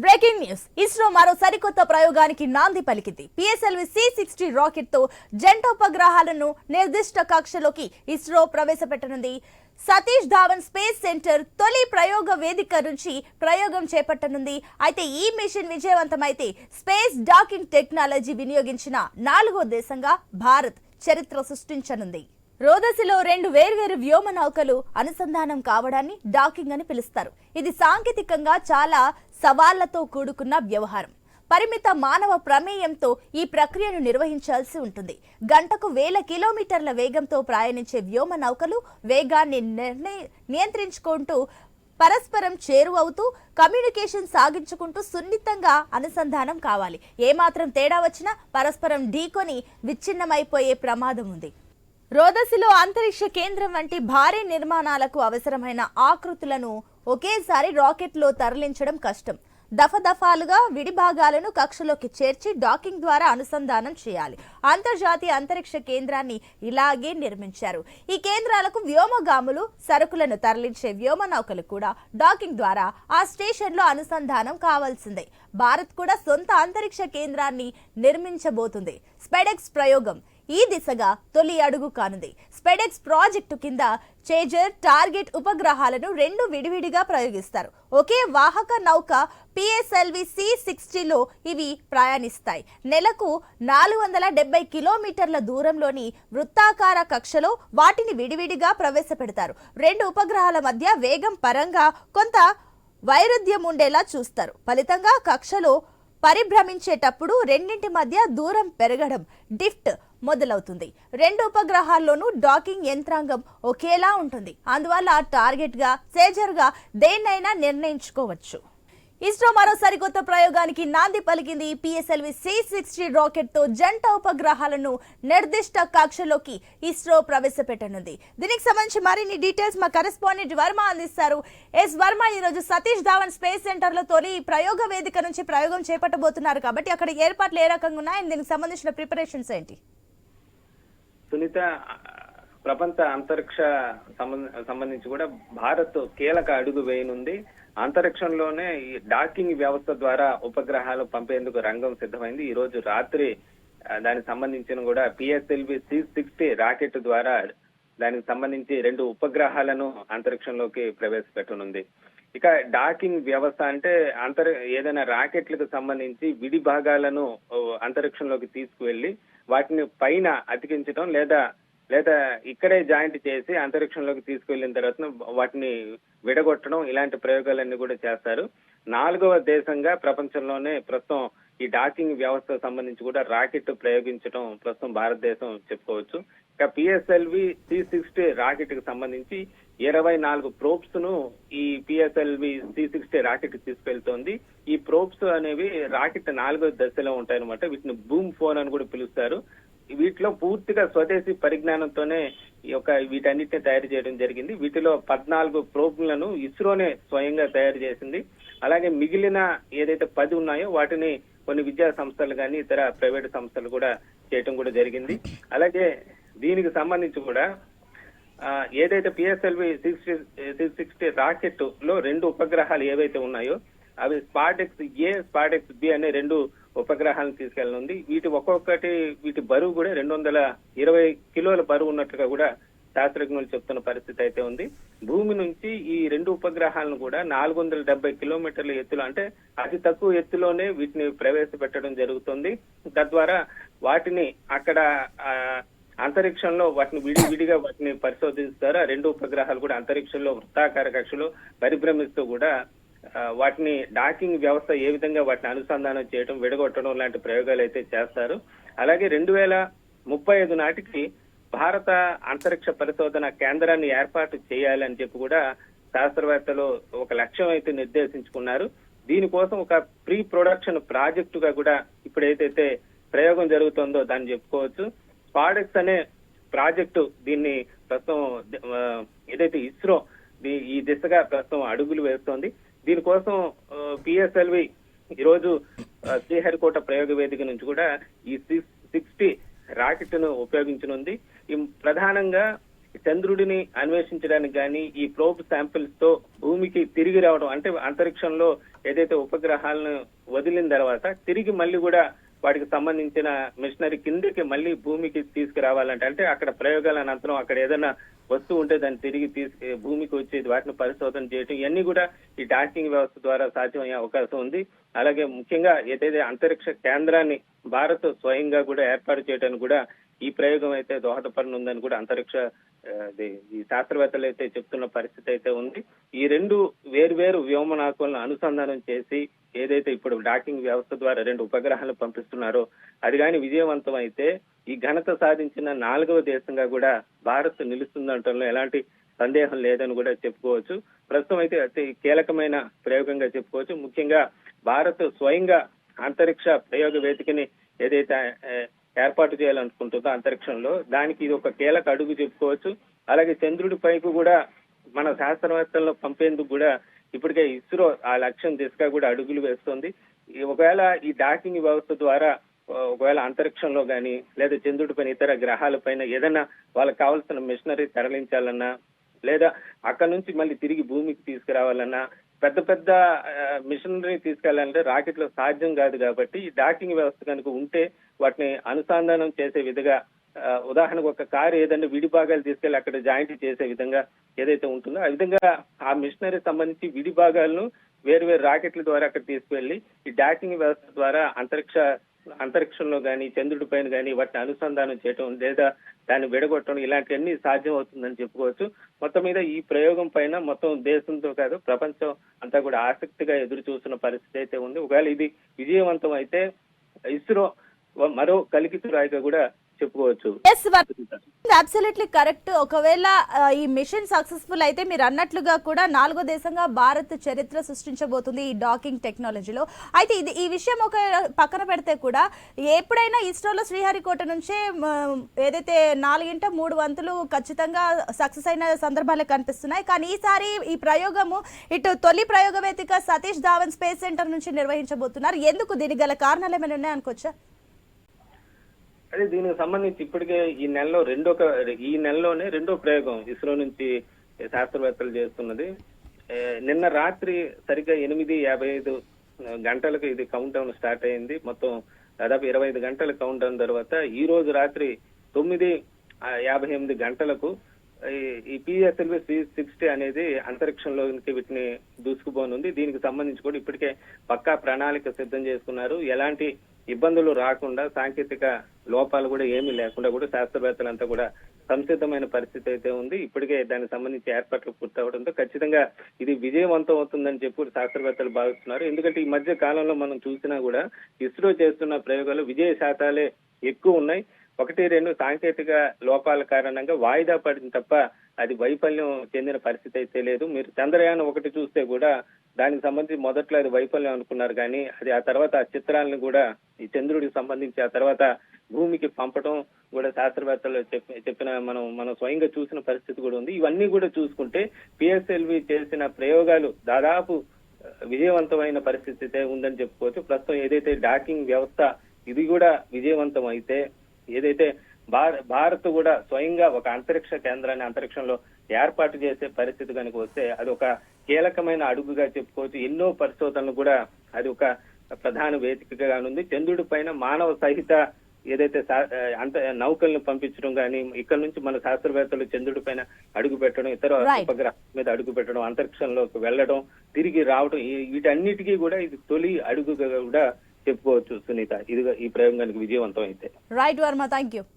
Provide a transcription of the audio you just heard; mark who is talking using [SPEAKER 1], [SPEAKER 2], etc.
[SPEAKER 1] Breaking news. ISRO మరో సరికొత్త ప్రయోగానికి నాంది పలికింది. పిఎస్ఎల్వి C-60 రాకెట్ తో జంట ఉపగ్రహాలను నిర్దిష్ట కక్షలోకి ఇస్రో ప్రవేశపెట్టనుంది. సతీష్ ధావన్ స్పేస్ సెంటర్ తొలి ప్రయోగ వేదిక నుంచి ప్రయోగం చేపట్టనుంది. అయితే ఈ మిషన్ విజయవంతమైతే స్పేస్ డాకింగ్ టెక్నాలజీ వినియోగించిన 4వ దేశంగా భారత్ చరిత్ర సృష్టించనుంది. రోదసిలో 2 వేర్వేరు వ్యోమ నౌకలు అనుసంధానం కావడాన్ని డాకింగ్ అని పిలుస్తారు. ఇది సాంకేతికంగా చాలా సవాళ్లతో కూడుకున్న వ్యవహారం. పరిమిత మానవ ప్రమేయంతో ఈ ప్రక్రియను నిర్వహించాల్సి ఉంటుంది. గంటకు 1000 కిలోమీటర్ల వేగంతో ప్రయాణించే వ్యోమ నౌకలు వేగాన్ని నియంత్రించుకుంటూ పరస్పరం చేరువవుతూ కమ్యూనికేషన్ సాగించుకుంటూ సున్నితంగా అనుసంధానం కావాలి. ఏమాత్రం తేడా వచ్చినా పరస్పరం ఢీకొని విచ్ఛిన్నమైపోయే ప్రమాదం ఉంది. రోదసిలో అంతరిక్ష కేంద్రం వంటి భారీ నిర్మాణాలకు అవసరమైన ఆకృతులను ఒకేసారి రాకెట్లో తరలించడం కష్టం. దఫాలుగా విడి భాగాలను కక్షలోకి చేర్చి డాకింగ్ ద్వారా అనుసంధానం చేయాలి. అంతర్జాతీయ అంతరిక్ష కేంద్రాన్ని ఇలాగే నిర్మించారు. ఈ కేంద్రాలకు వ్యోమగాములు, సరుకులను తరలించే వ్యోమ నౌకలు కూడా డాకింగ్ ద్వారా ఆ స్టేషన్లో అనుసంధానం కావాల్సిందే. భారత్ కూడా సొంత అంతరిక్ష కేంద్రాన్ని నిర్మించబోతుంది. స్పెడెక్స్ ప్రయోగం ఈ దిశగా తొలి అడుగు కానుంది. స్పెడెక్స్ ప్రాజెక్టు కింద చేజర్, టార్గెట్ ఉపగ్రహాలను 2 విడివిడిగా ప్రయోగిస్తారు. ఒకే వాహక నౌక పిఎస్ఎల్వి C-60లో ఇవి ప్రయాణిస్తాయి. నెలకు 470 కిలోమీటర్ల దూరంలోని వృత్తాకార కక్షలో వాటిని విడివిడిగా ప్రవేశపెడతారు. 2 ఉపగ్రహాల మధ్య వేగం పరంగా కొంత వైరుధ్యం ఉండేలా చూస్తారు. ఫలితంగా కక్షలో పరిభ్రమించేటప్పుడు రెండింటి మధ్య దూరం పెరగడం, డ్రిఫ్ట్ మొదలవుతుంది. 2 ఉపగ్రహాల్లోనూ డాకింగ్ యంత్రాంగం ఒకేలా ఉంటుంది. అందువల్ల టార్గెట్ గా, సేజర్ గా దేన్నైనా నిర్ణయించుకోవచ్చు. ఇస్రో మరో సరికొత్త ప్రయోగానికి నాంది పలికింది. పిఎస్ఎల్వి C-60 రాకెట్ తో జంట ఉపగ్రహాలను నిర్దిష్ట కక్షలోకి ఇస్రో ప్రవేశపెట్టనుంది. దీనికి సంబంధించి మరిన్ని డీటెయిల్స్ మా కరెస్పాండెంట్ వర్మ అందిస్తారు. వర్మ, ఈ రోజు సతీష్ ధావన్ స్పేస్ సెంటర్ లో తొలి ప్రయోగ వేదిక నుంచి ప్రయోగం చేపట్టబోతున్నారు కాబట్టి అక్కడ ఏర్పాట్లు ఏ రకంగా ఉన్నాయి, దీనికి సంబంధించిన ప్రిపరేషన్స్ ఏంటి?
[SPEAKER 2] సునీత, ప్రపంచ అంతరిక్ష సంబంధించి కూడా భారత్ కీలక అడుగు వేయనుంది. అంతరిక్షంలోనే ఈ డాకింగ్ వ్యవస్థ ద్వారా ఉపగ్రహాలు పంపేందుకు రంగం సిద్ధమైంది. ఈ రోజు రాత్రి దానికి సంబంధించిన కూడా పిఎస్ఎల్వి C-60 రాకెట్ ద్వారా దానికి సంబంధించి 2 ఉపగ్రహాలను అంతరిక్షంలోకి ప్రవేశపెట్టనుంది. ఇక డాకింగ్ వ్యవస్థ అంటే ఏదైనా రాకెట్లకు సంబంధించి విడి భాగాలను అంతరిక్షంలోకి తీసుకువెళ్లి వాటిని పైన అతికించడం లేదా ఇక్కడే జాయింట్ చేసి అంతరిక్షంలోకి తీసుకువెళ్లిన తర్వాత వాటిని విడగొట్టడం, ఇలాంటి ప్రయోగాలన్నీ కూడా చేస్తారు. 4వ దేశంగా ప్రపంచంలోనే ప్రస్తుతం ఈ డాకింగ్ వ్యవస్థకు సంబంధించి కూడా రాకెట్ ప్రయోగించడం ప్రస్తుతం భారతదేశం చెప్పుకోవచ్చు. ఇక పిఎస్ఎల్వి C-60 రాకెట్ కి సంబంధించి 24 ప్రోబ్స్ ను ఈ పిఎస్ఎల్వి C-60 రాకెట్ తీసుకెళ్తోంది. ఈ ప్రోబ్స్ అనేవి రాకెట్ 4వ దశలో ఉంటాయన్నమాట. వీటిని బూమ్ ఫోన్ అని కూడా పిలుస్తారు. వీటిలో పూర్తిగా స్వదేశీ పరిజ్ఞానంతోనే వీటన్నిటిని తయారు చేయడం జరిగింది. వీటిలో 14 ప్రోబ్లను ఇస్రోనే స్వయంగా తయారు చేసింది. అలాగే మిగిలిన ఏదైతే 10 ఉన్నాయో వాటిని కొన్ని విద్యా సంస్థలు కానీ ఇతర ప్రైవేట్ సంస్థలు కూడా చేయడం కూడా జరిగింది. అలాగే దీనికి సంబంధించి కూడా ఏదైతే పిఎస్ఎల్వి C-60 రాకెట్ లో 2 ఉపగ్రహాలు ఏవైతే ఉన్నాయో అవి స్పార్టెక్స్ A, స్పార్టెక్స్ B అనే 2 ఉపగ్రహాలను తీసుకెళ్లనుంది. వీటి బరువు కూడా 220 కిలోల బరువు ఉన్నట్లుగా కూడా శాస్త్రజ్ఞులు చెప్తున్న పరిస్థితి అయితే ఉంది. భూమి నుంచి ఈ 2 ఉపగ్రహాలను కూడా 470 కిలోమీటర్ల ఎత్తులో, అంటే అతి తక్కువ ఎత్తులోనే వీటిని ప్రవేశపెట్టడం జరుగుతుంది. తద్వారా వాటిని అక్కడ అంతరిక్షంలో వాటిని విడివిడిగా వాటిని పరిశోధిస్తారు. 2 ఉపగ్రహాలు కూడా అంతరిక్షంలో వృత్తాకార కక్షలో పరిభ్రమిస్తూ కూడా వాటిని డాకింగ్ వ్యవస్థ ఏ విధంగా వాటిని అనుసంధానం చేయడం, విడగొట్టడం లాంటి ప్రయోగాలు అయితే చేస్తారు. అలాగే 2035 నాటికి భారత అంతరిక్ష పరిశోధన కేంద్రాన్ని ఏర్పాటు చేయాలని చెప్పి కూడా శాస్త్రవేత్తలు ఒక లక్ష్యం అయితే నిర్దేశించుకున్నారు. దీనికోసం ఒక ప్రీ ప్రొడక్షన్ ప్రాజెక్టుగా కూడా ఇప్పుడు ఏదైతే ప్రయోగం జరుగుతుందో దాన్ని చెప్పుకోవచ్చు. స్పాడెక్స్ అనే ప్రాజెక్టు దీన్ని ప్రస్తుతం ఏదైతే ఇస్రో ఈ దిశగా ప్రస్తుతం అడుగులు వేస్తోంది. దీనికోసం పిఎస్ఎల్వి ఈరోజు శ్రీహరికోట ప్రయోగ వేదిక నుంచి కూడా ఈ C-60 రాకెట్ ను ఉపయోగించనుంది. ప్రధానంగా చంద్రుడిని అన్వేషించడానికి కానీ ఈ ప్రోబ్ శాంపిల్స్ తో భూమికి తిరిగి రావడం, అంటే అంతరిక్షంలో ఏదైతే ఉపగ్రహాలను వదిలిన తర్వాత తిరిగి మళ్ళీ కూడా వాటికి సంబంధించిన మిషనరీ కిందకి మళ్ళీ భూమికి తీసుకురావాలంటే, అంటే అక్కడ ప్రయోగాల అనంతరం అక్కడ ఏదైనా వస్తువు ఉంటే దాన్ని తిరిగి భూమికి వచ్చి వాటిని పరిశోధన చేయటం, ఇవన్నీ కూడా ఈ డాకింగ్ వ్యవస్థ ద్వారా సాధ్యమయ్యే అవకాశం ఉంది. అలాగే ముఖ్యంగా ఏదైతే అంతరిక్ష కేంద్రాన్ని భారత్ స్వయంగా కూడా ఏర్పాటు చేయడానికి కూడా ఈ ప్రయోగం అయితే దోహదపడనుందని కూడా అంతరిక్ష ఈ శాస్త్రవేత్తలు అయితే చెప్తున్న పరిస్థితి అయితే ఉంది. ఈ రెండు వేర్వేరు వ్యోమనాకులను అనుసంధానం చేసి ఏదైతే ఇప్పుడు డాకింగ్ వ్యవస్థ ద్వారా 2 ఉపగ్రహాలు పంపిస్తున్నారో అది కానీ విజయవంతం అయితే ఈ ఘనత సాధించిన 4వ దేశంగా కూడా భారత్ నిలుస్తుందంటంలో ఎలాంటి సందేహం లేదని కూడా చెప్పుకోవచ్చు. ప్రస్తుతం అయితే అతి కీలకమైన ప్రయోగంగా చెప్పుకోవచ్చు. ముఖ్యంగా భారత్ స్వయంగా అంతరిక్ష ప్రయోగ వేదికని ఏదైతే ఏర్పాటు చేయాలనుకుంటుందో అంతరిక్షంలో, దానికి ఇది ఒక కీలక అడుగు చెప్పుకోవచ్చు. అలాగే చంద్రుడి పైపు కూడా మన శాస్త్రవేత్తలను పంపేందుకు కూడా ఇప్పటికే ఇస్రో ఆ లక్ష్యం దిశగా కూడా అడుగులు వేస్తోంది. ఒకవేళ ఈ డాకింగ్ వ్యవస్థ ద్వారా ఒకవేళ అంతరిక్షంలో గాని లేదా చంద్రుడి పైన ఇతర గ్రహాలపైన ఏదైనా వాళ్ళకి కావాల్సిన మిషనరీ తరలించాలన్నా లేదా అక్కడ నుంచి మళ్ళీ తిరిగి భూమికి తీసుకురావాలన్నా పెద్ద పెద్ద మిషనరీ తీసుకెళ్లాలంటే రాకెట్ లో సాధ్యం కాదు. కాబట్టి ఈ డాకింగ్ వ్యవస్థ కనుక ఉంటే వాటిని అనుసంధానం చేసే విధంగా, ఉదాహరణకు ఒక కారు ఏదైనా విడి భాగాలు తీసుకెళ్లి అక్కడ జాయింట్ చేసే విధంగా ఏదైతే ఉంటుందో ఆ విధంగా ఆ మిషనరీ సంబంధించి విడి భాగాలను వేరు రాకెట్ల ద్వారా అక్కడ తీసుకువెళ్లి ఈ డాకింగ్ వ్యవస్థ ద్వారా అంతరిక్షంలో గాని చంద్రుడి పైన గాని వాటిని అనుసంధానం చేయటం లేదా దాన్ని విడగొట్టడం ఇలాంటివన్నీ సాధ్యం అవుతుందని చెప్పుకోవచ్చు. మొత్తం మీద ఈ ప్రయోగం పైన మొత్తం దేశంతో కాదు ప్రపంచం అంతా కూడా ఆసక్తిగా ఎదురు చూస్తున్న పరిస్థితి అయితే ఉంది. ఒకవేళ ఇది విజయవంతం అయితే ఇస్రో మరో కలికితురాయిగా కూడా చెప్పుకోవచ్చు.
[SPEAKER 1] Absolutely correct. ఒకవేళ ఈ మిషన్ సక్సెస్ఫుల్ అయితే మీరు అన్నట్లుగా కూడా 4వ దేశంగా భారత్ చరిత్ర సృష్టించబోతుంది ఈ డాకింగ్ టెక్నాలజీలో. అయితే ఈ విషయం ఒక పక్కన పెడితే కూడా ఎప్పుడైనా ఇస్రోలో శ్రీహరికోట నుంచే ఏదైతే 4/3 వంతులు ఖచ్చితంగా సక్సెస్ అయిన సందర్భాలే కనిపిస్తున్నాయి. కానీ ఈసారి ఈ ప్రయోగము ఇటు తొలి ప్రయోగ వేదిక సతీష్ ధావన్ స్పేస్ సెంటర్ నుంచి నిర్వహించబోతున్నారు. ఎందుకు? దీనికి గల కారణాలు ఏమైనా ఉన్నాయనుకోవచ్చా?
[SPEAKER 2] అదే దీనికి సంబంధించి ఇప్పటికే ఈ నెలలోనే రెండో ప్రయోగం ఇస్రో నుంచి శాస్త్రవేత్తలు చేస్తున్నది. నిన్న రాత్రి సరిగ్గా 8:55 గంటలకు ఇది కౌంట్ డౌన్ స్టార్ట్ అయింది. మొత్తం దాదాపు 25 గంటల కౌంట్ డౌన్ తర్వాత ఈ రోజు రాత్రి 9:58 గంటలకు ఈ PSLV C60 అనేది అంతరిక్షంలోకి వీటిని దూసుకుపోనుంది. దీనికి సంబంధించి కూడా ఇప్పటికే పక్కా ప్రణాళిక సిద్ధం చేసుకున్నారు. ఎలాంటి ఇబ్బందులు రాకుండా, సాంకేతిక లోపాలు కూడా ఏమీ లేకుండా కూడా శాస్త్రవేత్తలంతా కూడా సంసిద్ధమైన పరిస్థితి అయితే ఉంది. ఇప్పటికే దానికి సంబంధించి ఏర్పాట్లు పూర్తవడంతో ఖచ్చితంగా ఇది విజయవంతం అవుతుందని చెప్పి శాస్త్రవేత్తలు భావిస్తున్నారు. ఎందుకంటే ఈ మధ్య కాలంలో మనం చూసినా కూడా ఇస్రో చేస్తున్న ప్రయోగాలు విజయ శాతాలే ఎక్కువ ఉన్నాయి. 1-2 సాంకేతిక లోపాల కారణంగా వాయిదా పడింది తప్ప అది వైఫల్యం చెందిన పరిస్థితి అయితే లేదు. మీరు చంద్రయాన్ 1 చూస్తే కూడా దానికి సంబంధించి మొదట్లో అది వైఫల్యం అనుకున్నారు, కానీ అది ఆ తర్వాత ఆ చిత్రాలను కూడా ఈ చంద్రుడికి సంబంధించి ఆ తర్వాత భూమికి పంపడం కూడా శాస్త్రవేత్తలు చెప్పిన మనం స్వయంగా చూసిన పరిస్థితి కూడా ఉంది. ఇవన్నీ కూడా చూసుకుంటే PSLV చేసిన ప్రయోగాలు దాదాపు విజయవంతమైన పరిస్థితి ఉందని చెప్పుకోవచ్చు. ప్రస్తుతం ఏదైతే డాకింగ్ వ్యవస్థ ఇది కూడా విజయవంతం అయితే, ఏదైతే భారత్ కూడా స్వయంగా ఒక అంతరిక్ష కేంద్రాన్ని అంతరిక్షంలో ఏర్పాటు చేసే పరిస్థితి కనుక వస్తే అది ఒక కీలకమైన అడుగుగా చెప్పుకోవచ్చు. ఎన్నో పరిశోధనలు కూడా అది ఒక ప్రధాన వేదికగా ఉంది. చంద్రుడి పైన మానవ సహిత ఏదైతే నౌకలను పంపించడం కానీ, ఇక్కడ నుంచి మన శాస్త్రవేత్తలు చంద్రుడి పైన అడుగు పెట్టడం, ఇతర ఉపగ్రహాల మీద అడుగు పెట్టడం, అంతరిక్షంలోకి వెళ్లడం, తిరిగి రావడం, వీటన్నిటికీ కూడా ఇది తొలి అడుగుగా కూడా చెప్పుకోవచ్చు సునీత. ఇది ఈ ప్రయోగానికి విజయవంతం అయితే.
[SPEAKER 1] Right Varma, thank you.